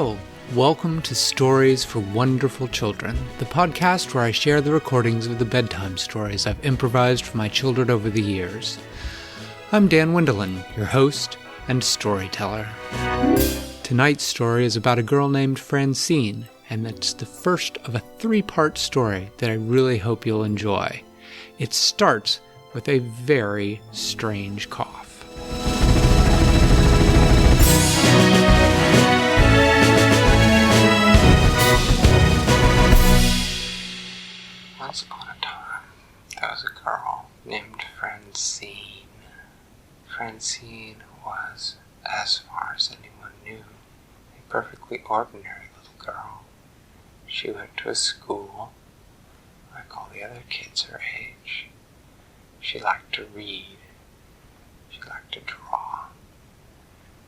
Hello, welcome to Stories for Wonderful Children, the podcast where I share the recordings of the bedtime stories I've improvised for my children over the years. I'm Dan Wendelin, your host and storyteller. Tonight's story is about a girl named Francine, and it's the first of a 3-part story that I really hope you'll enjoy. It starts with a very strange cough. Once upon a time, there was a girl named Francine. Francine was, as far as anyone knew, a perfectly ordinary little girl. She went to a school like all the other kids her age. She liked to read. She liked to draw.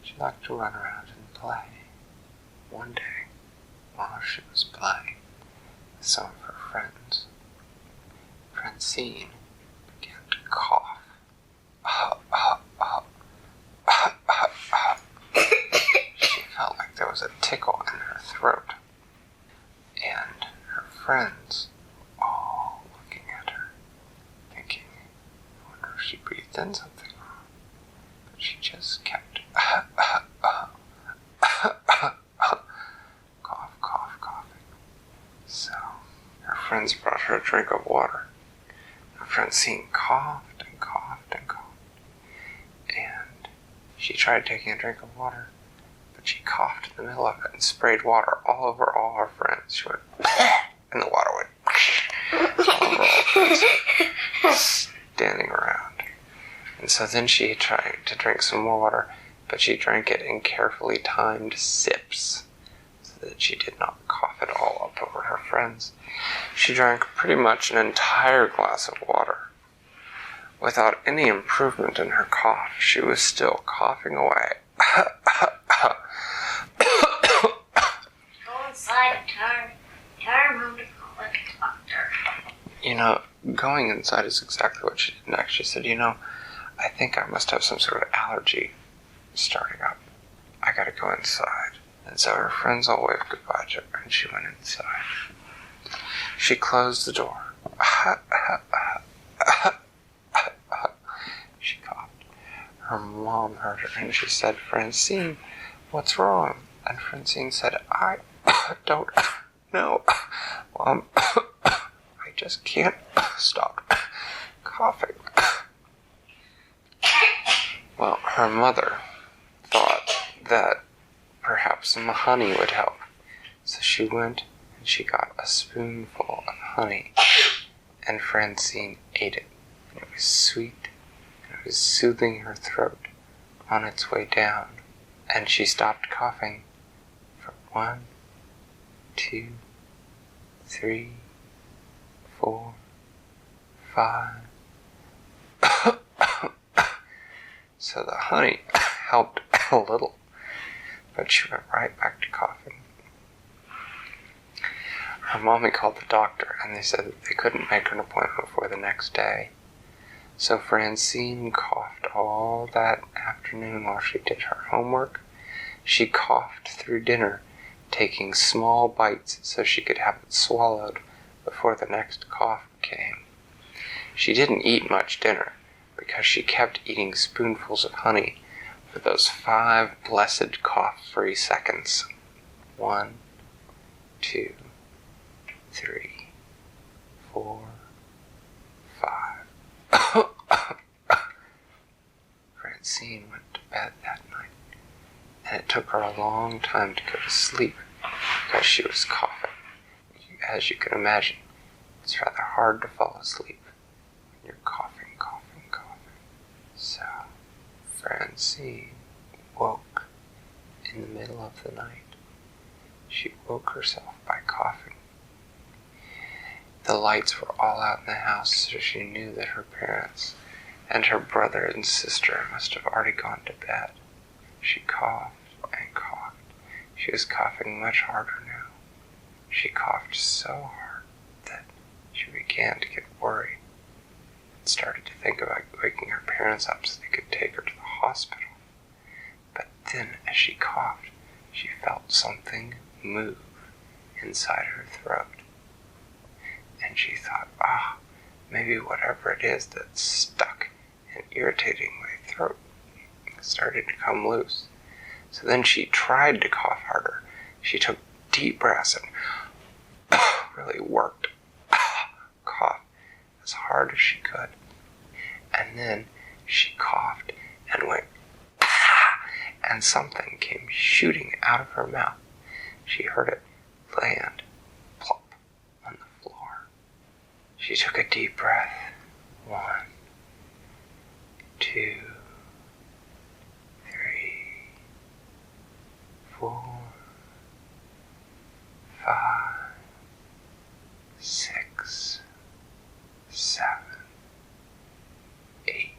She liked to run around and play. One day, while she was playing with some of her friends, Francine began to cough. She felt like there was a tickle in her throat, and her friends were all looking at her, thinking, I wonder if she breathed in something wrong. But she just kept coughing. So her friends brought her a drink of water. Francine coughed and coughed and coughed, and she tried taking a drink of water, but she coughed in the middle of it and sprayed water all over all her friends. She went, and the water went all over all her friends standing around. And so then she tried to drink some more water, but she drank it in carefully timed sips, so that she did not cough it all up over her friends. She drank pretty much an entire glass of water. Without any improvement in her cough, she was still coughing away. Go inside and turn home to call a doctor. You know, going inside is exactly what she did next. She said, I think I must have some sort of allergy starting up. I gotta go inside. And so her friends all waved goodbye to her, and she went inside. She closed the door. She coughed. Her mom heard her, and she said, Francine, what's wrong? And Francine said, I don't know, Mom. I just can't stop coughing. Well, her mother thought that perhaps some honey would help. So she went and she got a spoonful of honey, and Francine ate it. And it was sweet, and it was soothing her throat on its way down. And she stopped coughing for 1, 2, 3, 4, 5. So the honey helped a little, but she went right back to coughing. Her mommy called the doctor, and they said that they couldn't make an appointment for the next day. So Francine coughed all that afternoon while she did her homework. She coughed through dinner, taking small bites so she could have it swallowed before the next cough came. She didn't eat much dinner because she kept eating spoonfuls of honey for those 5 blessed cough-free seconds. 1, 2, 3, 4, 5. Francine went to bed that night, and it took her a long time to go to sleep because she was coughing. As you can imagine, it's rather hard to fall asleep when you're coughing. So, Francine woke in the middle of the night. She woke herself by coughing. The lights were all out in the house, so she knew that her parents and her brother and sister must have already gone to bed. She coughed and coughed. She was coughing much harder now. She coughed so hard that she began to get worried and started to think about waking her parents up so they could take her to the hospital. But then, as she coughed, she felt something move inside her throat. And she thought, maybe whatever it is that's stuck and irritating my throat started to come loose. So then she tried to cough harder. She took deep breaths and really worked cough as hard as she could. And then she coughed and went, and something came shooting out of her mouth. She heard it land plop on the floor. She took a deep breath. 1, 2, 3, 4, 5, 6, 7, 8.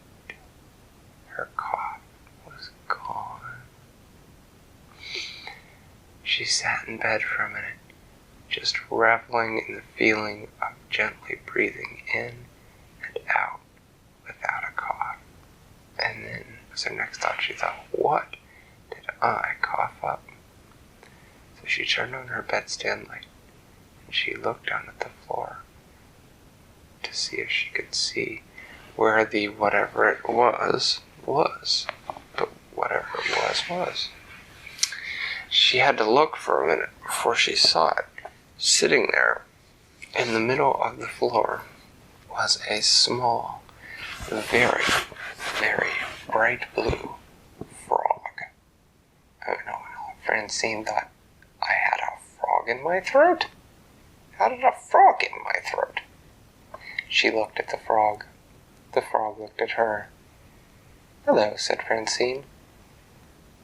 Her cough was gone. She sat in bed for a minute, just reveling in the feeling of gently breathing in and out without a cough. And then, as her next thought, she thought, what did I cough up? So she turned on her bedstand light, and she looked down at the floor to see if she could see where the whatever it was. But whatever it was. She had to look for a minute before she saw it. Sitting there in the middle of the floor was a small, very, very bright blue frog. Oh no, Francine thought, I had a frog in my throat? How did a frog get in my throat? She looked at the frog. The frog looked at her. Hello, said Francine.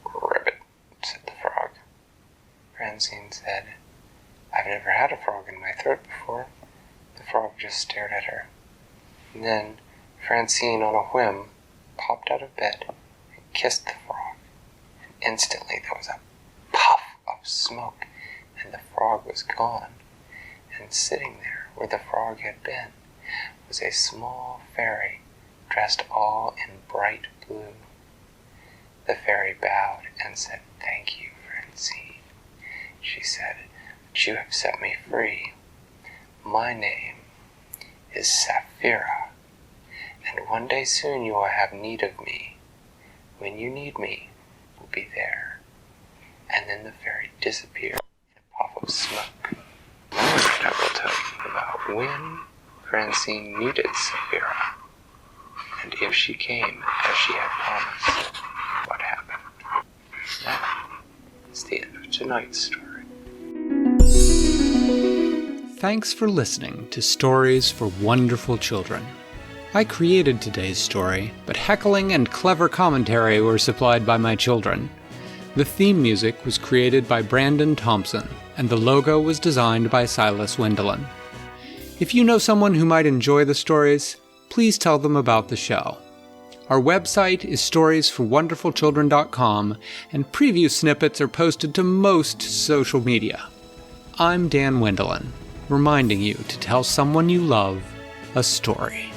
Ribbit, said the frog. Francine said, I've never had a frog in my throat before. The frog just stared at her. And then Francine, on a whim, popped out of bed and kissed the frog. And instantly there was a puff of smoke, and the frog was gone. And sitting there where the frog had been was a small fairy dressed all in bright blue. The fairy bowed and said, Thank you, Francine. She said, But you have set me free. My name is Sapphira, and one day soon you will have need of me. When you need me, we'll be there. And then the fairy disappeared in a puff of smoke. Next I will tell you about when Francine needed Sapphira, and if she came as she had promised, what happened. That is the end of tonight's story. Thanks for listening to Stories for Wonderful Children. I created today's story, but heckling and clever commentary were supplied by my children. The theme music was created by Brandon Thompson, and the logo was designed by Silas Wendelin. If you know someone who might enjoy the stories, please tell them about the show. Our website is storiesforwonderfulchildren.com, and preview snippets are posted to most social media. I'm Dan Wendelin, reminding you to tell someone you love a story.